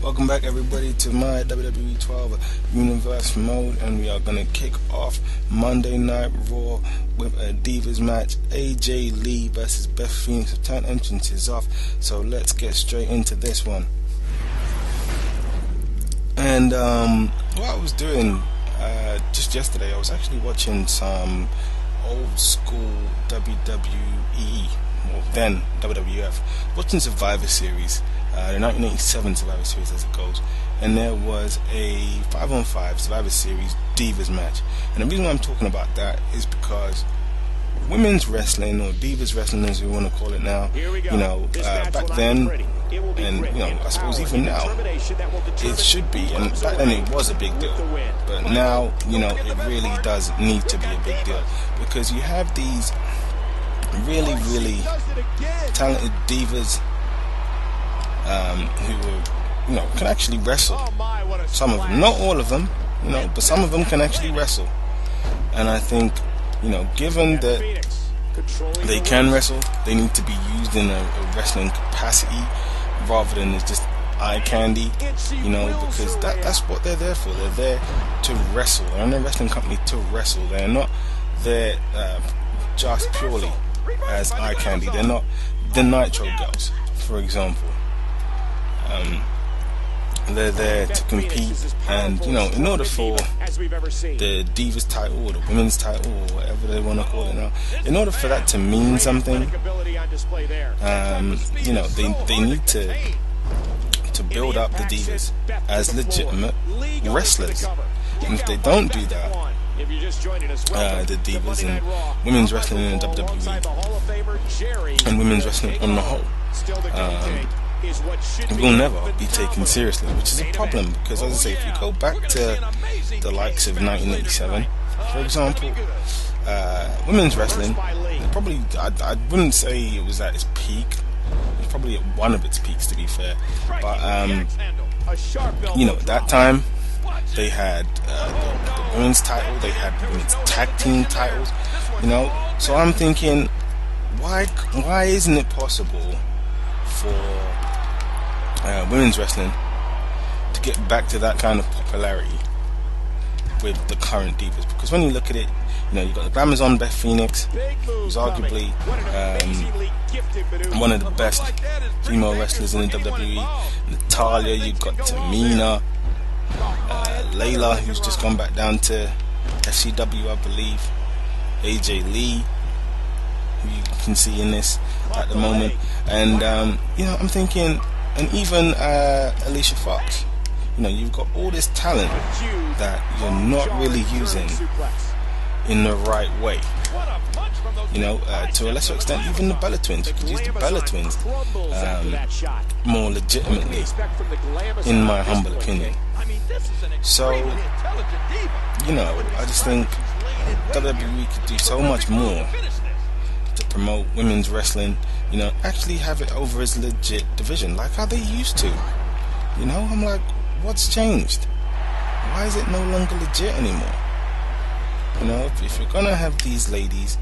Welcome back everybody to my WWE 12 Universe mode, and we are going to kick off Monday Night Raw with a Divas match. AJ Lee versus Beth Phoenix. The turn entrance is off, so let's get straight into this one. And what I was doing just yesterday, I was actually watching some old school WWE, well then WWF, watching Survivor Series, the 1987 Survivor Series as it goes, and there was a 5-on-5 Survivor Series Divas match. And the reason why I'm talking about that is because women's wrestling, or Divas wrestling as we want to call it now, back then, and I suppose even now, it should be, and back then it was a big deal, but now, it really does need to be a big deal, because you have these really, really talented divas who can actually wrestle. Some of them, not all of them, but some of them can actually wrestle. And I think, given that they can wrestle, they need to be used in a wrestling capacity rather than as just eye candy, because that's what they're there for. They're there to wrestle. They're in a wrestling company to wrestle. They're not there just purely as eye candy. They're not the Nitro girls, for example. They're there to compete, and in order for the Divas title or the women's title or whatever they want to call it now, in order for that to mean something, they need to build up the Divas as legitimate wrestlers. And if they don't do that, the Divas and women's wrestling in WWE and women's wrestling on the whole will never be taken seriously, which is a problem, because as I say, if you go back to the likes of 1987, for example, women's wrestling, probably, I wouldn't say it was at its peak. It was probably at one of its peaks, to be fair, but at that time they had the women's title, they had women's tag team titles, so I'm thinking, why isn't it possible for women's wrestling to get back to that kind of popularity with the current divas? Because when you look at it, you've got the Glamazon Beth Phoenix, who's arguably one of the best female wrestlers in the WWE. Natalia, you've got Tamina, Layla, who's just gone back down to FCW, I believe, AJ Lee, who you can see in this at the moment, and I'm thinking, and even Alicia Fox, you've got all this talent that you're not really using in the right way. To a lesser extent, even the Bella Twins. You could use the Bella Twins more legitimately, in my humble opinion. So, I just think WWE could do so much more to promote women's wrestling, actually have it over as a legit division, like how they used to. I'm like, what's changed? Why is it no longer legit anymore? If you're gonna have these ladies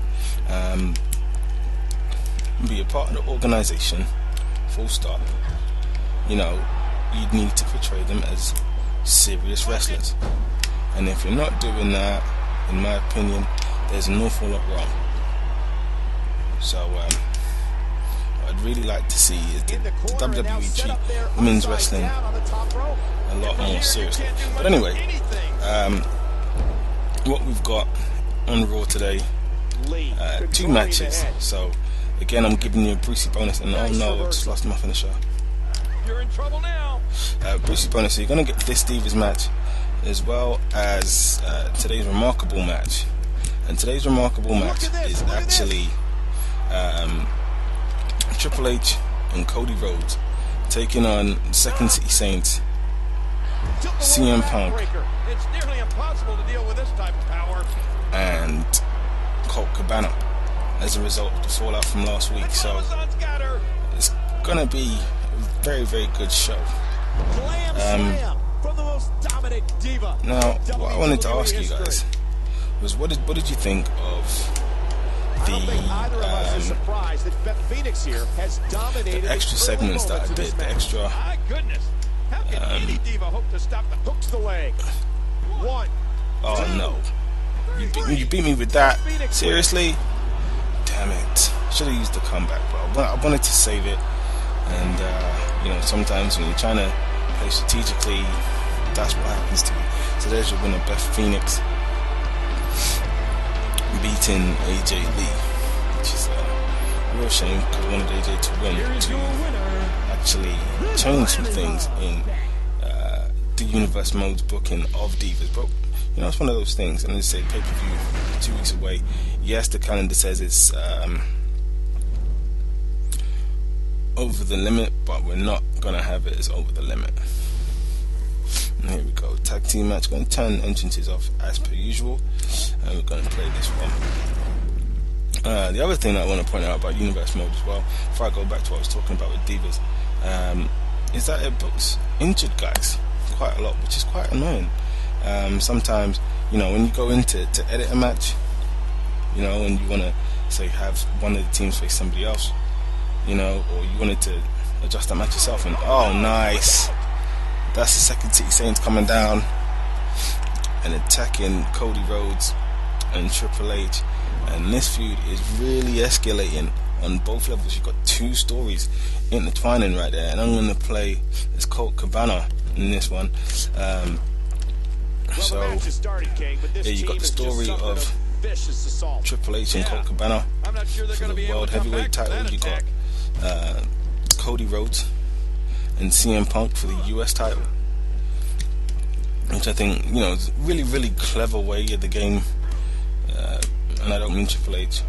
be a part of the organization, full stop, you'd need to portray them as serious wrestlers. And if you're not doing that, in my opinion, there's an awful lot wrong. So what I'd really like to see is the WWE treat women's wrestling a lot more seriously. But anyway, what we've got on Raw today, 2 matches. So again, I'm giving you a Brucey bonus, and oh no, I just lost my finisher. You're in trouble now. Brucey bonus. So you're gonna get this Divas match as well as today's remarkable match. And today's remarkable match is actually Triple H and Cody Rhodes taking on Second City Saints, CM Punk, and Colt Cabana, as a result of the fallout from last week. So it's gonna be a very, very good show. Now, what I wanted to ask you guys was, what did you think of the extra segments that I did, the extra How can any diva hope to stop the hooks the leg? 1. Oh no. You beat me with that. Seriously? Damn it. Should have used the comeback, bro. I wanted to save it. And, you know, sometimes when you're trying to play strategically, that's what happens to you. So there's your winner, Beth Phoenix, beating AJ Lee, which is a real shame because I wanted AJ to win to actually change some things in the Universe Mode's booking of Divas. But you know, it's one of those things, and they say pay-per-view 2 weeks away. Yes, the calendar says it's over the limit, but we're not gonna have it as over the limit. And here we go, tag team match. Going to turn entrances off as per usual, and we're going to play this one. The other thing that I want to point out about Universe Mode as well, before I go back to what I was talking about with Divas, is that it books injured guys quite a lot, which is quite annoying. Sometimes, you know, when you go into to edit a match, you know, and you want to say have one of the teams face somebody else, you know, or you wanted to adjust that match yourself, and oh nice, that's the Second City Saints coming down and attacking Cody Rhodes and Triple H, and this feud is really escalating on both levels. You've got two stories intertwining right there, and I'm going to play as Colt Cabana in this one. So yeah, you got the story of Triple H and Colt Cabana for the World Heavyweight title. You got Cody Rhodes and CM Punk for the US title, which I think, you know, is a really, really clever way of the game, and I don't mean Triple H.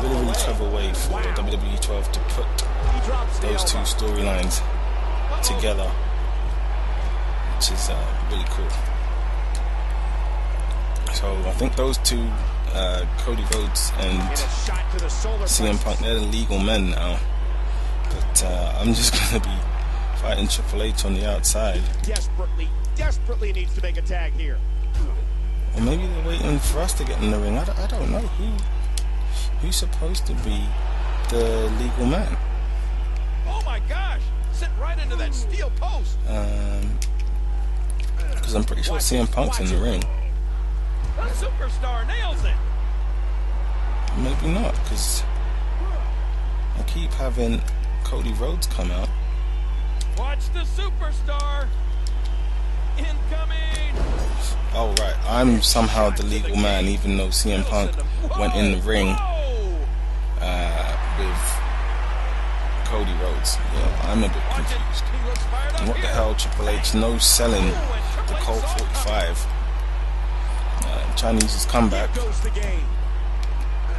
Really, really clever way for WWE 12 to put those two storylines together, which is really cool. So I think those two, Cody Rhodes and CM Punk, they're the legal men now. But I'm just going to be fighting Triple H on the outside. Desperately needs to make a tag here. Or maybe they're waiting for us to get in the ring. I don't know who's supposed to be the legal man. Oh my gosh! Sent right into that steel post. Because I'm pretty sure CM Punk's in the ring. The superstar nails it. Maybe not, because I keep having Cody Rhodes come out. Watch the superstar. Incoming. Oh right, I'm somehow the legal man, even though CM Punk went in the ring with Cody Rhodes. Yeah, I'm a bit confused. And what the hell, Triple H no selling the Colt 45. Chinese has come back.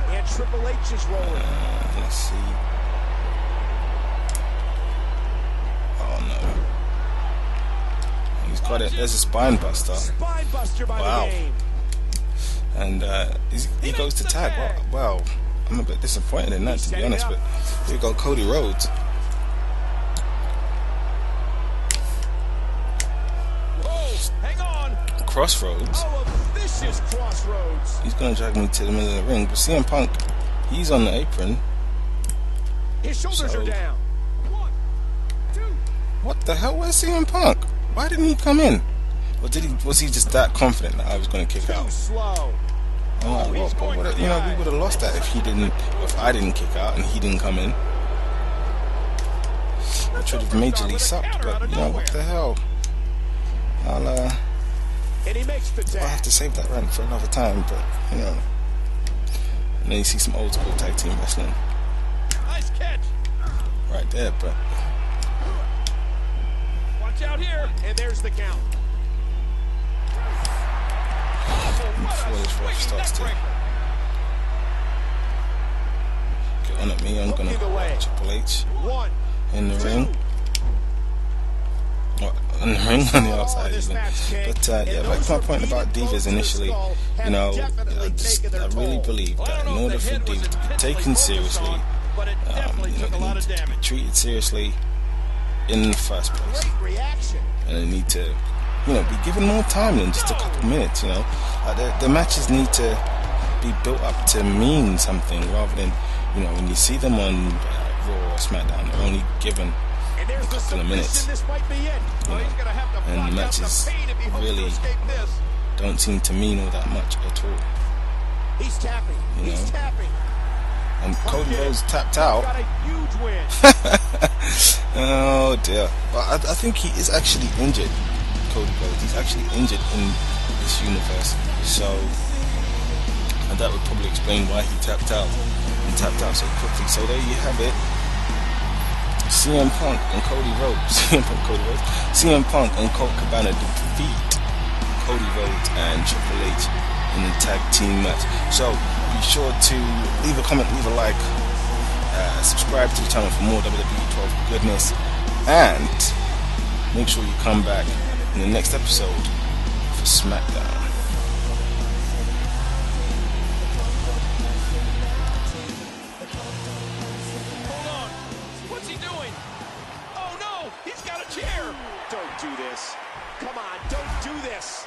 And Triple H is rolling. Let's see. Oh no. He's got it. There's a spine buster. Wow. And he goes to tag. Wow. I'm a bit disappointed in that, to be honest. But here we go, Cody Rhodes. Hang on. Crossroads. He's gonna drag me to the middle of the ring, but CM Punk, he's on the apron. His shoulders are down. 1, 2. What the hell? Where's CM Punk? Why didn't he come in? Or was he just that confident that I was gonna kick out? Slow. I'm like, well, you know, we would have lost that if I didn't kick out and he didn't come in. Which would have majorly sucked, but you know, what the hell? I'll have to save that rant for another time, but you know. And then you see some old school tag team wrestling. Nice catch. Right there, but watch out here, and there's the count. Before this ref starts to get on at me, I'm gonna go Triple H in the ring. On the ring, on the outside even. But yeah, back to my point about Divas initially, you know, I really believe that in order for Divas to be taken seriously, you know, they need to be treated seriously in the first place, and they need to, you know, be given more time than just a couple minutes. You know, the matches need to be built up to mean something rather than, you know, when you see them on Raw or SmackDown, they're only given a couple of minutes. And the matches really don't seem to mean all that much at all. He's tapping. He's tapping. And Cody Rhodes tapped out. Oh dear. But I think he is actually injured, Cody Rhodes. He's actually injured in this universe. So that would probably explain why he tapped out so quickly. So there you have it. CM Punk and Cody Rhodes. CM Punk and Colt Cabana defeat Cody Rhodes and Triple H in a tag team match. So be sure to leave a comment, leave a like, subscribe to the channel for more WWE 12 goodness, and make sure you come back in the next episode for SmackDown. Hold on. What's he doing? Oh no, he's got a chair. Don't do this. Come on, don't do this.